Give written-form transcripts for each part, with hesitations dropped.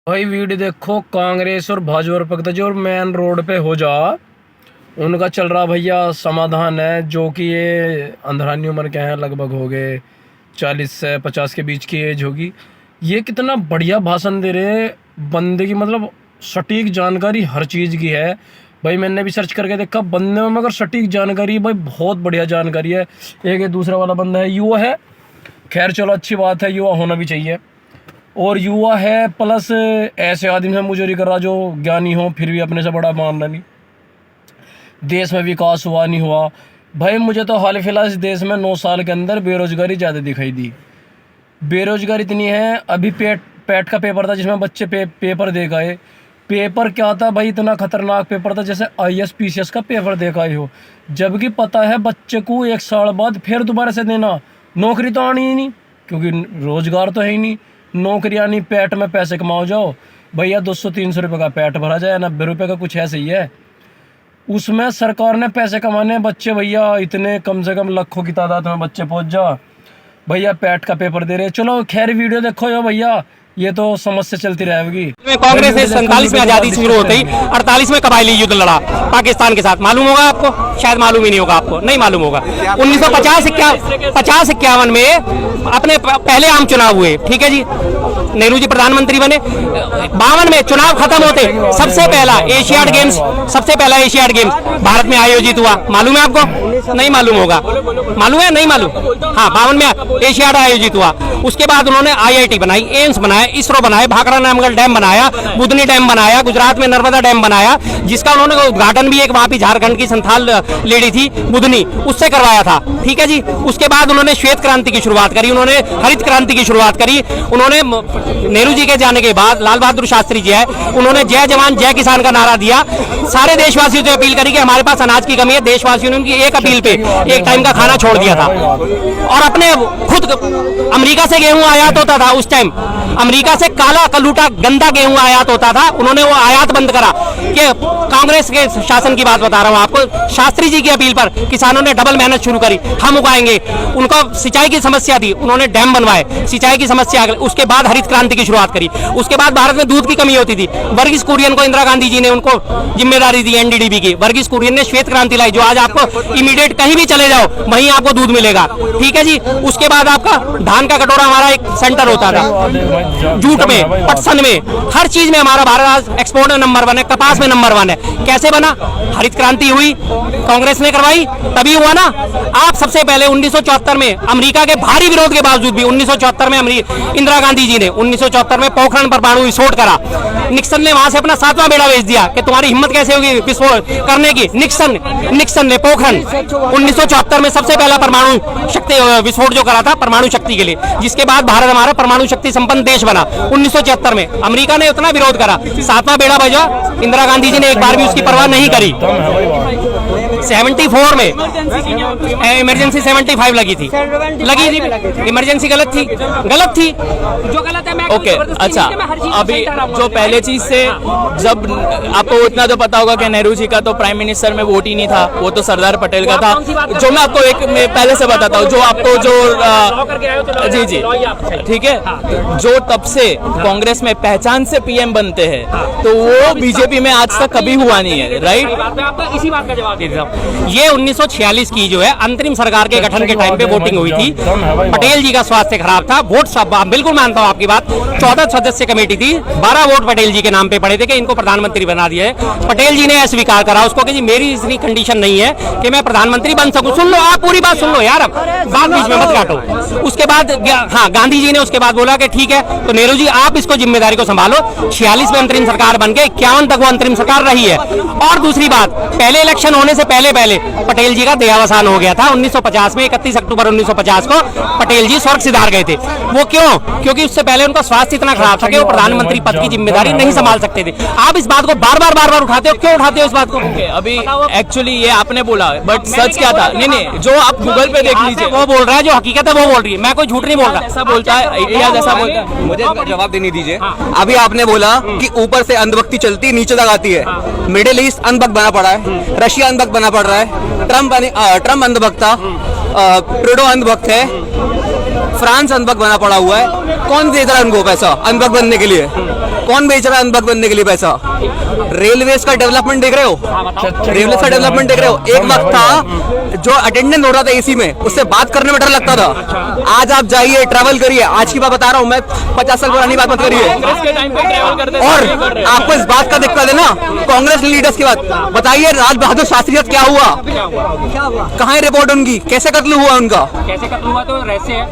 भाई वीडियो देखो, कांग्रेस और भाजपा पक्ष जो मेन रोड पे हो जा उनका चल रहा भैया समाधान है। जो कि ये अंधरानी उम्र के हैं, लगभग हो गए 40 से 50 के बीच की एज होगी। ये कितना बढ़िया भाषण दे रहे बंदे की, मतलब सटीक जानकारी हर चीज़ की है भाई। मैंने भी सर्च करके देखा बंदे में, मगर सटीक जानकारी भाई बहुत बढ़िया जानकारी है। एक ये दूसरा वाला बंदा है, युवा है, खैर चलो अच्छी बात है, युवा होना भी चाहिए। और युवा है प्लस ऐसे आदमी से मुजोरी कर रहा जो ज्ञानी हो फिर भी अपने से बड़ा मानना नहीं। देश में विकास हुआ नहीं हुआ भाई। मुझे तो हाल फिलहाल इस देश में 9 साल के अंदर बेरोजगारी ज़्यादा दिखाई दी। बेरोजगारी इतनी है, अभी पेट का पेपर था जिसमें बच्चे पेपर दे गए। पेपर क्या था भाई, इतना खतरनाक पेपर था जैसे IAS PCS का पेपर देखा ही हो। जबकि पता है बच्चे को 1 साल बाद फिर दोबारा से देना। नौकरी तो आनी ही नहीं क्योंकि रोजगार तो है ही नहीं। नौकरी आनी, पेट में पैसे कमाओ जाओ भैया। 200-300 रुपये का पेट भरा जाए, 90 रुपये का कुछ ऐसे ही है। उसमें सरकार ने पैसे कमाने बच्चे भैया इतने कम से कम लाखों की तादाद में बच्चे पहुंच जा भैया, पेट का पेपर दे रहे। चलो खैर वीडियो देखो यो भैया, ये तो समस्या चलती रहेगी। कांग्रेस ने 47 में आजादी शुरू होते ही 48 में कबायली युद्ध लड़ा पाकिस्तान के साथ। मालूम होगा आपको, शायद मालूम ही नहीं होगा, आपको नहीं मालूम होगा। 1950-51 में अपने पहले आम चुनाव हुए, ठीक है जी। नेहरू जी प्रधानमंत्री बने। 52 में चुनाव खत्म होते सबसे पहला एशियाड गेम्स भारत में आयोजित हुआ। मालूम है आपको? नहीं मालूम होगा। मालूम है? नहीं मालूम। हाँ, 52 में एशियाड आयोजित हुआ। उसके बाद उन्होंने IIT बनाई, एम्स बनाया, इसरो बनाया, भाखड़ा नामगढ़ डैम बनाया, बुधनी डैम बनाया, गुजरात में नर्मदा डैम बनाया, जिसका उन्होंने उद्घाटन भी एक वहां पे झारखंड की संथाल लेडी थी बुधनी, उससे करवाया था, ठीक है जी। उसके बाद उन्होंने श्वेत क्रांति की शुरुआत करी, उन्होंने हरित क्रांति की शुरुआत करी। उन्होंने नेहरू जी के जाने के बाद लाल बहादुर शास्त्री जी है, उन्होंने जय जवान जय किसान का नारा दिया। सारे देशवासियों से अपील करी कि हमारे पास अनाज की कमी है। देशवासियों ने उनकी एक अपील पे एक टाइम का खाना छोड़ दिया था। और अपने खुद अमेरिका से गेहूं आयात होता था उस टाइम, अमेरिका से काला कलूटा गंदा गेहूं आयात होता था, उन्होंने वो आयात बंद करा। कि कांग्रेस के शासन की बात बता रहा हूं आपको। शास्त्री जी की अपील पर किसानों ने डबल मेहनत शुरू करी, हम उगाएंगे। उनको सिंचाई की समस्या थी, उन्होंने डैम बनवाए, सिंचाई की समस्या। उसके बाद हरित क्रांति की शुरुआत करी। उसके बाद भारत में दूध की कमी होती थी, वर्गीस कुरियन को इंदिरा गांधी जी ने उनको जिम्मेदारी दी NDDB की। वर्गीस कुरियन ने श्वेत क्रांति लाई, जो आज आपको इमीडिएट कहीं भी चले जाओ वहीं आपको दूध मिलेगा, ठीक है जी। उसके बाद आपका धान का कटोरा हमारा एक सेंटर होता था, जूट में, पटसन में, हर चीज में हमारा भारत आज एक्सपोर्ट में नंबर 1 है, कपास में नंबर 1 है। कैसे बना? हरित क्रांति हुई, कांग्रेस ने करवाई, तभी हुआ ना। आप सबसे पहले 1974 में अमेरिका के भारी विरोध के बावजूद भी 1974 में इंदिरा गांधी जी ने 1974 में पोखरण परमाणु विस्फोट करा। निक्सन ने वहां से अपना 7वां बेड़ा भेज दिया कि तुम्हारी हिम्मत कैसे होगी विस्फोट करने की। निक्सन ने पोखरण 1974 में सबसे पहला परमाणु शक्ति विस्फोट जो करा था परमाणु शक्ति के लिए, जिसके बाद भारत हमारा परमाणु शक्ति संपन्न देश बना 1974 में। अमेरिका ने उतना विरोध करा, 7वां बेड़ा भेजा, इंदिरा गांधी जी ने एक बार भी उसकी परवाह नहीं करी। 74 में इमरजेंसी 75 लगी थी इमरजेंसी गलत थी जो गलत है। ओके, अच्छा, अभी जो पहले चीज से, जब आपको इतना तो पता होगा कि नेहरू जी का तो प्राइम मिनिस्टर में वोट ही नहीं था, वो तो सरदार पटेल का था। जो मैं आपको मैं पहले से बताता हूँ, जो आपको जी ठीक है, जो तब से कांग्रेस में पहचान से PM बनते हैं, तो वो बीजेपी में आज तक कभी हुआ नहीं है, राइट? इसी बात का जवाब देता हूं। ये 1946 की जो है अंतरिम सरकार के गठन के टाइम पे वोटिंग हुई थी। पटेल जी का स्वास्थ्य खराब था, वोट सब बिल्कुल मानता हूं आपकी बात। 14 सदस्य कमेटी थी, 12 वोट पटेल जी के नाम पे पड़े थे कि इनको प्रधानमंत्री बना दिया है। पटेल जी ने अस्वीकार करा उसको कि जी मेरी इतनी कंडीशन नहीं है कि मैं प्रधानमंत्री बन सकूं। सुन लो, आप पूरी बात सुन लो यार, अब बात बीच में मत काटो। उसके बाद हाँ, गांधी जी ने उसके बाद बोला कि ठीक है, तो नेहरू जी आप इसको जिम्मेदारी को संभालो। 46 में अंतरिम सरकार बन गई, 51 तक वो अंतरिम सरकार रही है। और दूसरी बात, पहले इलेक्शन होने से पहले पटेल जी का देहावसान हो गया था 1950 में। 31 अक्टूबर 1950 को पटेल जी स्वर्ग सिधार गए थे। वो क्यों? क्योंकि उससे पहले उनका स्वास्थ्य इतना खराब था कि वो प्रधानमंत्री पद की जिम्मेदारी नहीं संभाल सकते थे। आप इस बात को बार बार उठाते हो, क्यों उठाते हो इस बात को? अभी एक्चुअली ये आपने बोला, बट सच क्या था? नहीं, जो आप गूगल पे देख लीजिए, वो बोल रहा है, जो हकीकत है वो बोल रही है, मैं कोई झूठ नहीं बोल रहा। ऐसा बोलता है, इतिहास ऐसा बोलता है। मुझे जवाब देने दीजिए। अभी आपने बोला कि ऊपर से अंधभक्ति चलती, नीचे तक आती है। मिडिल ईस्ट अंधभक्त बना पड़ा है, रशिया अंधभक्त बना पड़ रहा है, ट्रम्प अंधभक्त था, ट्रूडो अंधभक्त है, फ्रांस अंधभक्त बना पड़ा हुआ है। कौन दे रहा है उनको पैसा अंधभक्त बनने के लिए? कौन बेच रहा है अनबक बनने के लिए पैसा? रेलवेज का डेवलपमेंट देख रहे हो? रेलवे का डेवलपमेंट देख रहे हो? एक वक्त था जो अटेंडेंट हो रहा था एसी में, उससे बात करने में डर लगता था। आज आप जाइए, ट्रैवल करिए। आज की बात बता रहा हूँ मैं, 50 साल पुरानी बात मत करिए। और आपको इस बात का दिक्कत है ना, कांग्रेस लीडर्स की बात बताइए, राज बहादुर शास्त्री क्या हुआ? कहाँ है रिपोर्ट उनकी? कैसे कत्ल हुआ उनका? कैसे कत्ल हुआ तो रहस्य है,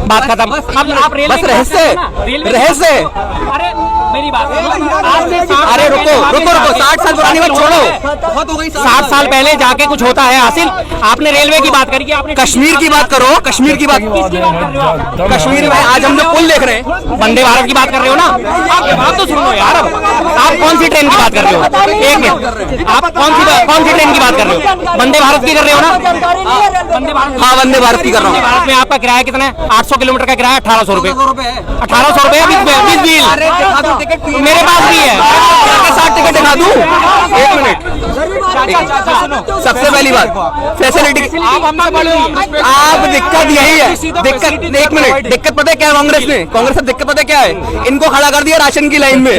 बात खत्म। अब आप बस रहस्य। अरे मेरी बात सुनो। अरे रुको 60 साल पुरानी बात छोड़ो, बहुत हो गई। 60 साल पहले जाके कुछ होता है हासिल? आपने रेलवे की बात करी, आपने कश्मीर की बात करो, कश्मीर की बात। कश्मीर में आज हम लोग पुल देख रहे हैं। वंदे भारत की बात कर रहे हो ना? आप बात तो सुनो यार। आप कौन सी ट्रेन की बात कर रहे हो? एक मिनट, आप कौन सी ट्रेन की बात कर रहे हो? वंदे भारत की कर रहे हो ना? हाँ, वंदे भारत की कर रहा हूँ। वंदे भारत में आपका किराया कितना है? 800 किलोमीटर का किराया 1800 रुपए। 1800 रुपए विद बिल मेरे पास भी है। साथ टिकट दिखा दूं? एक मिनट। सबसे पहली बात फैसिलिटी। आप दिक्कत यही है, दिक्कत एक मिनट, दिक्कत पता है क्या है? कांग्रेस से दिक्कत पता है क्या है? इनको खड़ा कर दिया राशन की लाइन में।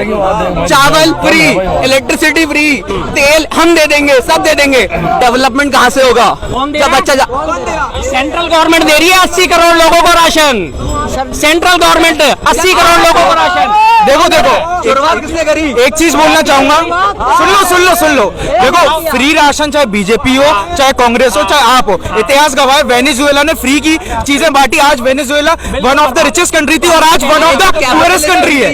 चावल फ्री, इलेक्ट्रिसिटी फ्री, तेल हम दे देंगे, सब दे देंगे। डेवलपमेंट कहाँ से होगा जब बच्चा सेंट्रल गवर्नमेंट दे रही है 80 करोड़ लोगों को राशन। सेंट्रल गवर्नमेंट 80 करोड़ लोगों को राशन। देखो शुरुआत किसने करी? एक चीज बोलना चाहूंगा, सुन लो। देखो, फ्री राशन चाहे बीजेपी हो, चाहे कांग्रेस हो, चाहे आप हो, इतिहास गवाह है वेनेजुएला ने फ्री की चीजें बांटी। आज Venezuela one of the richest country थी और आज one of the poorest country है।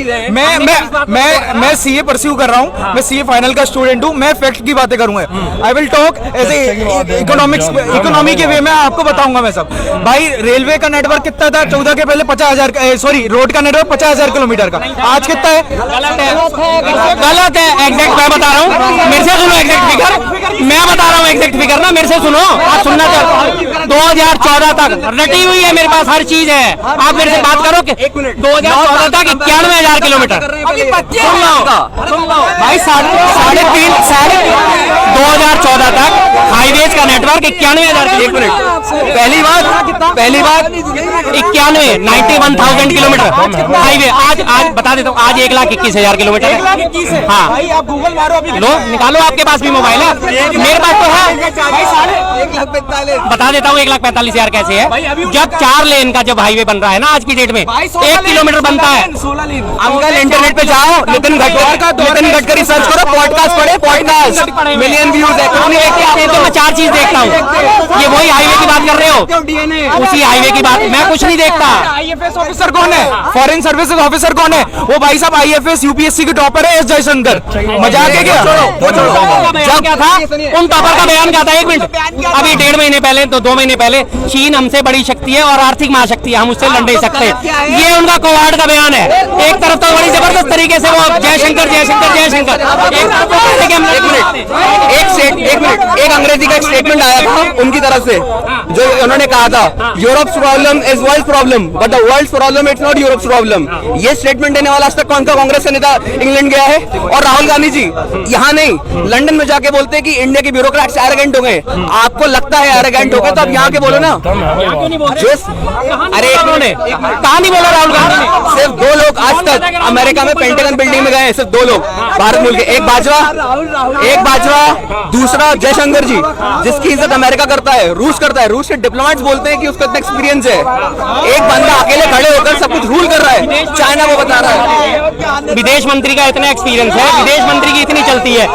मैं सीए परस्यू कर रहा हूँ, मैं सीए फाइनल का स्टूडेंट हूँ। मैं फैक्ट की बातें करूंगा। I will talk as a economy के वे में आपको बताऊंगा मैं सब। भाई रेलवे का नेटवर्क कितना था 14 के पहले? 50,000, सॉरी रोड का नेटवर्क 50,000 किलोमीटर का। आज कितना है? गलत है। एग्जैक्ट मैं बता रहा हूँ, मेरे से सुनो एग्जैक्ट फिगर। मैं बता रहा हूँ एग्जैक्ट फिगर ना, मेरे से सुनो। आप सुनना चाहो 2014 तक रटी हुई है मेरे पास, हर चीज है। आप मेरे से बात करो कि 2014 तक 91,000 किलोमीटर। सुन लो भाई, 2014 तक हाईवेज का नेटवर्क 91,000। एक मिनट, पहली बात 91,000 किलोमीटर हाईवे। आज बता देता हूँ, आज 1,21,000 किलोमीटर है। हाँ भाई आप गूगल मारो अभी, लो निकालो, आपके पास भी मोबाइल है, मेरे पास तो है। बता देता हूँ 1,45,000 कैसे है। जब 4 लेन का जब हाईवे बन रहा है ना आज की डेट में, 1 किलोमीटर बनता है। अंकल इंटरनेट पे जाओ, नितिन गडकरी सर्च करो, पॉडकास्ट पढ़े, पॉडकास्ट मिलियन व्यूज है। तो मैं 4 चीज देखता हूँ। ये वही हाईवे की बात कर रहे हो? उसी हाईवे की बात। मैं कुछ नहीं देखता। आईएफएस ऑफिसर कौन है? फॉरेन सर्विसेज ऑफिसर कौन है? वो भाई साहब आईएफएस यूपीएससी के टॉपर है, एस जयशंकर। मजाक है क्या? जब क्या था उन टॉपर का बयान क्या था? एक मिनट, अभी 1.5 महीने पहले तो 2 महीने पहले, चीन हमसे बड़ी शक्ति है और आर्थिक महाशक्ति है, हम उससे लड़ नहीं सकते। ये उनका कोवाड का बयान है। एक तरफ तो बड़ी जबरदस्त तरीके से वो जयशंकर एक अंग्रेजी का स्टेटमेंट आया था उनकी तरफ से, जो उन्होंने कहा था Europe's problem is world problem but the world problem it's not Europe's problem. ये स्टेटमेंट देने वाला आज तक कौन सा कांग्रेस का नेता इंग्लैंड गया है? और राहुल गांधी जी यहाँ नहीं, लंदन में जाके बोलते हैं कि इंडिया के ब्यूरोक्रेट्स एरोगेंट हो गए। आपको लगता है एरोगेंट हो गए तो आप यहाँ के बोलो ना। अरे कहा नहीं बोला राहुल गांधी ने? सिर्फ 2 लोग आज तक अमेरिका में पेंटागन बिल्डिंग में गए हैं, सिर्फ 2 लोग भारत मूल के। एक बाजवा, दूसरा जयशंकर जी, जिसकी इज्जत अमेरिका करता है, रूस करता है। रूस के डिप्लोमेट्स बोलते हैं कि उसका इतना एक्सपीरियंस है। एक बंदा अकेले खड़े होकर सब कुछ रूल कर रहा है, चाइना वो बता रहा है। विदेश मंत्री का इतना एक्सपीरियंस है, विदेश मंत्री की इतनी चलती है।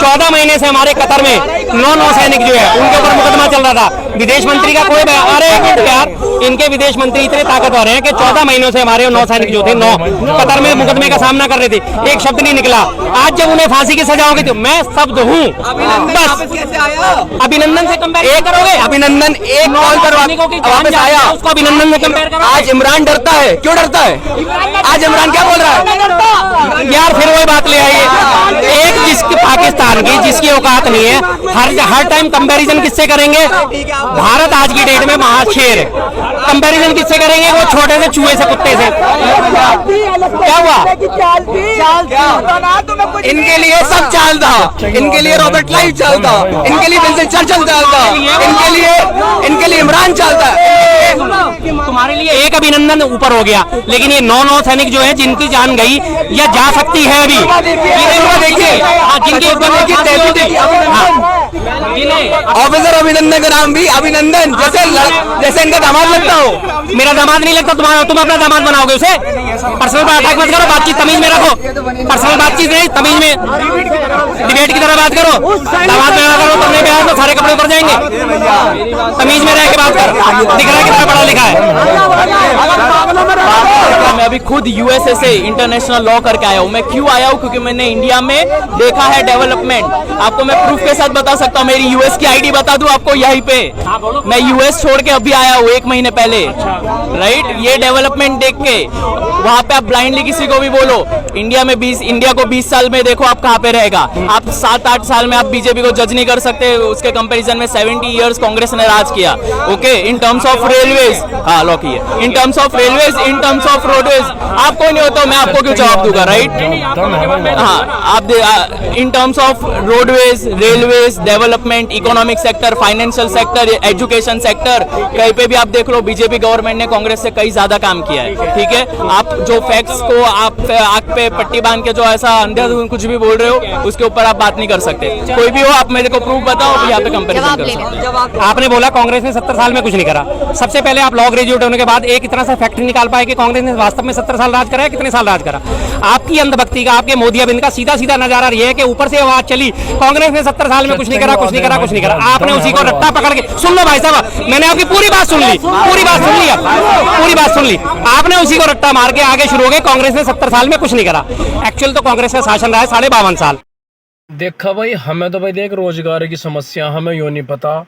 14 महीने से हमारे कतर में 9 नौसैनिक जो है उनके ऊपर मुकदमा चल रहा था। विदेश मंत्री का कोई बयान? अरे एक मिनट यार, इनके विदेश मंत्री इतने ताकतवर हैं कि 14 महीनों से हमारे नौसैनिक जो थे 9 कतर में मुकदमे का सामना कर रहे थे, एक शब्द नहीं निकला। आज जब उन्हें फांसी की सजा होगी तो मैं शब्द हूँ बस। अभिनंदन से कंपेयर करोगे? अभिनंदन एक कॉल पर वापस आया, उसको अभिनंदन से कंपेयर करो। आज इमरान डरता है, क्यों डरता है? आज इमरान क्या बोल रहा है? यार फिर वही बात ले आइए। एक जिसके पाकिस्तान बन गई जिसकी औकात नहीं है। हर टाइम कंपैरिजन किससे करेंगे? भारत आज की डेट में महाशेर है, कंपैरिजन किससे करेंगे? वो छोटे से चूहे से, कुत्ते से। क्या हुआ? इनके लिए सब चाल था, इनके लिए रॉबर्ट क्लाइव चाल था, इनके लिए विंस्टन चर्चिल चाल था, इनके लिए इमरान चालता है। तुम्हारे लिए एक अभिनंदन ऊपर हो गया, लेकिन ये 9 सैनिक जो है जिनकी जान गई या जा सकती है अभी, देखिए ऑफिसर अभिनंदन का नाम भी अभिनंदन, जैसे इनका दामाद लगता हो। मेरा दामाद नहीं लगता, तुम अपना दामाद बनाओगे उसे। पर्सनल पर अटैक मत करो, बातचीत तमीज में रखो। पर्सनल बातचीत नहीं, तमीज में डिबेट की तरह बात करो। दामाद में करो, तुमने प्यार तो सारे कपड़े ऊपर जाएंगे। तमीज में रह के बात कर। दिख रहा है कितना पढ़ा लिखा है। मैं अभी खुद यूएसए से इंटरनेशनल लॉ करके आया हूँ। मैं क्यों आया हूँ? क्योंकि मैंने इंडिया में देखा है डेवलपमेंट। आपको मैं प्रूफ के साथ बता सकता हूँ, मेरी यूएस की आईडी बता दूं आपको यहीं पे। मैं यूएस छोड़ के अभी आया हूँ 1 महीने पहले, राइट। ये डेवलपमेंट देख के वहां पे आप ब्लाइंडली किसी को भी बोलो इंडिया को 20 साल में देखो आप कहाँ पे रहेगा। आप 7-8 साल में आप बीजेपी को जज नहीं कर सकते। उसके कंपैरिजन में 70 इयर्स कांग्रेस ने राज किया। Okay, in terms of railways, हाँ लॉ की है, in terms of railways, in terms of roadways आपको नहीं होता, मैं आपको क्यों जवाब दूंगा, राइट। हाँ, आप in terms of roadways, railways, development, economic sector, financial sector, education sector, कहीं पे भी आप देख लो बीजेपी गवर्नमेंट ने कांग्रेस से कई ज्यादा काम किया है। ठीक है, आप जो फैक्ट्स को आप आग पे पट्टी बांध के जो ऐसा अंधाधुंध कुछ भी बोल रहे हो उसके ऊपर आप बात नहीं कर सकते। कोई भी हो, आप मेरे को प्रूफ बताओ, यहाँ पे कंपैरिजन कर सकते। आपने बोला कांग्रेस ने 70 साल में कुछ नहीं करा। सबसे पहले आप लॉ ग्रेजुएट होने के बाद एक इतना सा फैक्ट निकाल पाए कि कांग्रेस ने वास्तव में 70 साल राज करा है? कितने साल राज करा? आपकी अंधभक्ति का, आपके मोदियाबिंद का सीधा सीधा नजारा ये है कि ऊपर से आवाज चली कांग्रेस ने 70 साल में कुछ नहीं करा, कुछ नहीं करा, कुछ नहीं करा। आपने उसी को रट्टा पकड़ के, सुन लो भाई साहब, मैंने आपकी पूरी बात सुन ली, पूरी बात सुन ली, पूरी बात सुन ली। आपने उसी को रट्टा मार के आगे शुरू हो गए, कांग्रेस ने 70 साल में कुछ नहीं करा। एक्चुअल तो कांग्रेस का शासन रहा है 52.5 साल। देखा भाई, हमें तो भाई देख रोजगार की समस्या हमें यूँ नहीं पता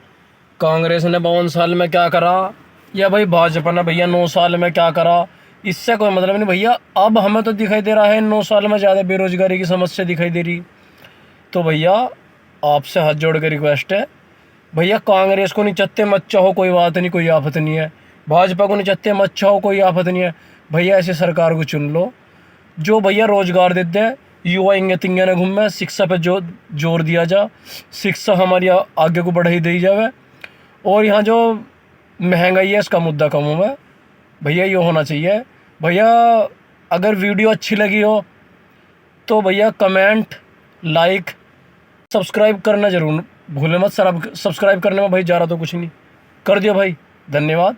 कांग्रेस ने 52 साल में क्या करा या भाई भाजपा ने भैया 9 साल में क्या करा। इससे कोई मतलब नहीं भैया। अब हमें तो दिखाई दे रहा है 9 साल में ज़्यादा बेरोजगारी की समस्या दिखाई दे रही। तो भैया आपसे हाथ जोड़ के रिक्वेस्ट है, भैया कांग्रेस को निचत्ते मत चाहो, कोई बात नहीं, कोई आफत नहीं है। भाजपा को निचत्ते मत चाहो, कोई आफत नहीं है। भैया ऐसी सरकार को चुन लो जो भैया रोजगार देते हैं, युवा इंगे तिंगे न घूमे, शिक्षा पे जो जोर दिया जा, शिक्षा हमारी आगे को बढ़ाई दी जाए, और यहाँ जो महंगाई है इसका मुद्दा कम हो भैया, ये होना चाहिए। भैया अगर वीडियो अच्छी लगी हो तो भैया कमेंट, लाइक, सब्सक्राइब करना जरूर भूलें मत। सर अब सब्सक्राइब करने में भाई जा रहा तो कुछ नहीं, कर दियो भाई। धन्यवाद।